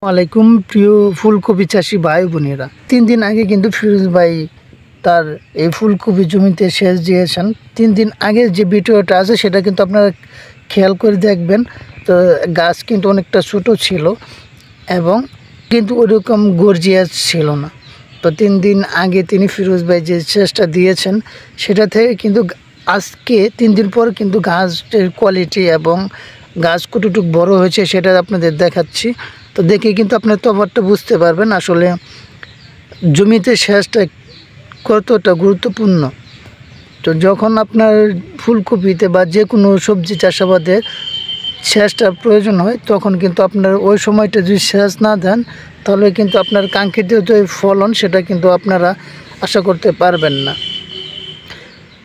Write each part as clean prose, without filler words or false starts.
ওয়ালাইকুম প্রিয় ফুলকপি চাষি ভাই বোনেরা, 3 দিন আগে কিন্তু ফিরোজ ভাই তার এই ফুলকপি জমিতে সেচ দিয়েছেন। 3 দিন আগের যে ভিডিওটা আছে সেটা কিন্তু আপনারা খেয়াল করে দেখবেন। তো গাছ কিন্তু অনেকটা ছোট ছিল এবং কিন্তু ওরকম গর্জিয়াস ছিল না। তো 3 দিন আগে তিনি ফিরোজ ভাই যে সেচটা দিয়েছেন সেটা থেকে কিন্তু আজকে 3 দিন পর কিন্তু গাছের কোয়ালিটি এবং গাছ কতটুকু বড় হয়েছে সেটা আপনাদের দেখাচ্ছি। তো দেখে কিন্তু আপনার তফাৎটা বুঝতে পারবেন আসলে জমিতে সেচটা কতটা গুরুত্বপূর্ণ। তো যখন আপনার ফুলকপিতে বা যে কোনো সবজি চাষাবাদে সেচটা প্রয়োজন হয় তখন কিন্তু আপনার ওই সময়টা যদি সেচ না দেন তাহলে কিন্তু আপনার কাঙ্ক্ষিত যে ফলন সেটা কিন্তু আপনারা আশা করতে পারবেন না।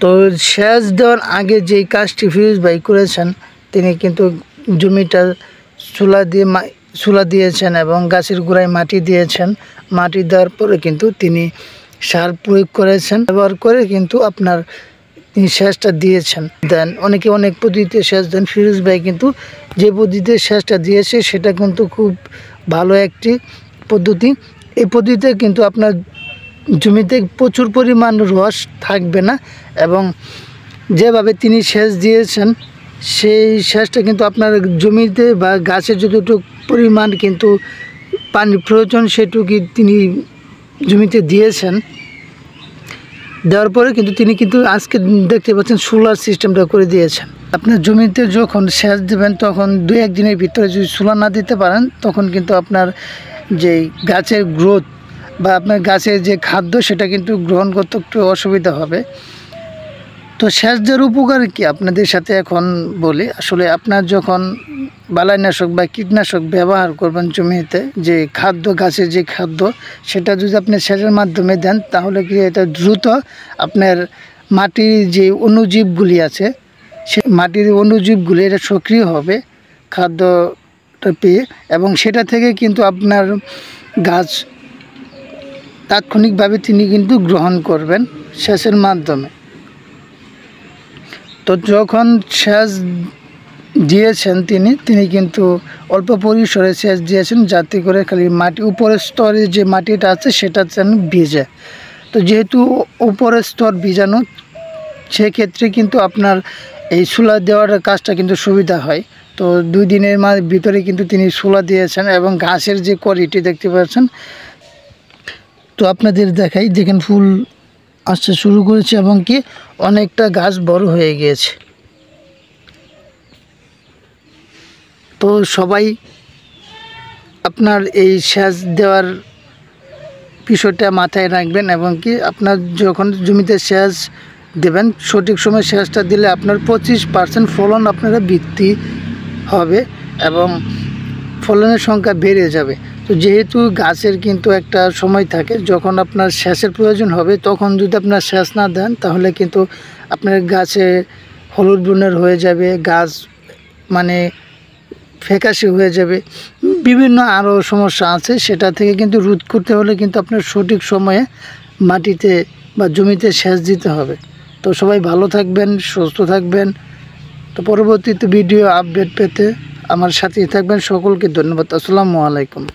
তো সেচ দেওয়ার আগে যেই কাজটি ফিরোজ ভাই করেছেন, তিনি কিন্তু জমিটা চুলা দিয়েছেন এবং গাছের গোড়ায় মাটি দিয়েছেন। মাটি দেওয়ার পরে কিন্তু তিনি সার প্রয়োগ করেছেন, ব্যবহার করে কিন্তু আপনার তিনি সেচটা দিয়েছেন। দেন অনেকে অনেক পদ্ধতিতে সেচ দেন, ফিরোজ ভাই কিন্তু যে পদ্ধতিতে সেচটা দিয়েছে সেটা কিন্তু খুব ভালো একটি পদ্ধতি। এই পদ্ধতিতে কিন্তু আপনার জমিতে প্রচুর পরিমাণ রস থাকবে না এবং যেভাবে তিনি সেচ দিয়েছেন সেই সেচটা কিন্তু আপনার জমিতে বা গাছের যতটুকু পরিমাণ কিন্তু পানির প্রয়োজন সেটুকুই তিনি জমিতে দিয়েছেন। দেওয়ার পরে কিন্তু তিনি কিন্তু আজকে দেখতে পাচ্ছেন সোলার সিস্টেমটা করে দিয়েছেন। আপনার জমিতে যখন সেচ দেবেন তখন 2-1 দিনের ভিতরে যদি সোলার না দিতে পারেন তখন কিন্তু আপনার যেই গাছের গ্রোথ বা আপনার গাছের যে খাদ্য সেটা কিন্তু গ্রহণ করতে একটু অসুবিধা হবে। তো সেচ দেওয়ার উপকার কি আপনাদের সাথে এখন বলি। আসলে আপনার যখন বালাইনাশক বা কীটনাশক ব্যবহার করবেন জমিতে, যে খাদ্য গাছের যে খাদ্য সেটা যদি আপনি সেচের মাধ্যমে দেন তাহলে কি এটা দ্রুত আপনার মাটির যে অণুজীবগুলি আছে সে মাটির অণুজীবগুলি এটা সক্রিয় হবে খাদ্যটা পেয়ে, এবং সেটা থেকে কিন্তু আপনার গাছ তাৎক্ষণিকভাবে তিনি কিন্তু গ্রহণ করবেন সেচের মাধ্যমে। তো যখন সেচ দিয়েছেন তিনি কিন্তু অল্প পরিসরে সেচ দিয়েছেন যাতে করে খালি মাটি উপরের স্তরে যে মাটিটা আছে সেটা যেন ভিজে। তো যেহেতু উপরের স্তর ভিজানো সেক্ষেত্রে কিন্তু আপনার এই সোলা দেওয়ার কাজটা কিন্তু সুবিধা হয়। তো 2 দিনের ভিতরে কিন্তু তিনি সোলা দিয়েছেন এবং ঘাসের যে কোয়ালিটি দেখতে পাচ্ছেন। তো আপনাদের দেখাই, দেখেন ফুল আসতে শুরু করেছে এবং কি অনেকটা গাছ বড় হয়ে গিয়েছে। তো সবাই আপনার এই সেচ দেওয়ার বিষয়টা মাথায় রাখবেন এবং কি আপনার যখন জমিতে সেচ দেবেন সঠিক সময় সেচটা দিলে আপনার 25% ফলন আপনারা বৃদ্ধি হবে এবং ফলনের সংখ্যা বেড়ে যাবে। তো যেহেতু গাছের কিন্তু একটা সময় থাকে যখন আপনার সেচের প্রয়োজন হবে, তখন যদি আপনার সেচ না দেন তাহলে কিন্তু আপনার গাছে হলুদ বর্ণের হয়ে যাবে, গাছ মানে ফ্যাকাশে হয়ে যাবে, বিভিন্ন আরও সমস্যা আছে। সেটা থেকে কিন্তু রোধ করতে হলে কিন্তু আপনার সঠিক সময়ে মাটিতে বা জমিতে সেচ দিতে হবে। তো সবাই ভালো থাকবেন, সুস্থ থাকবেন। তো পরবর্তীতে ভিডিও আপডেট পেতে আমার সাথেই থাকবেন। সকলকে ধন্যবাদ। আসসালামু আলাইকুম।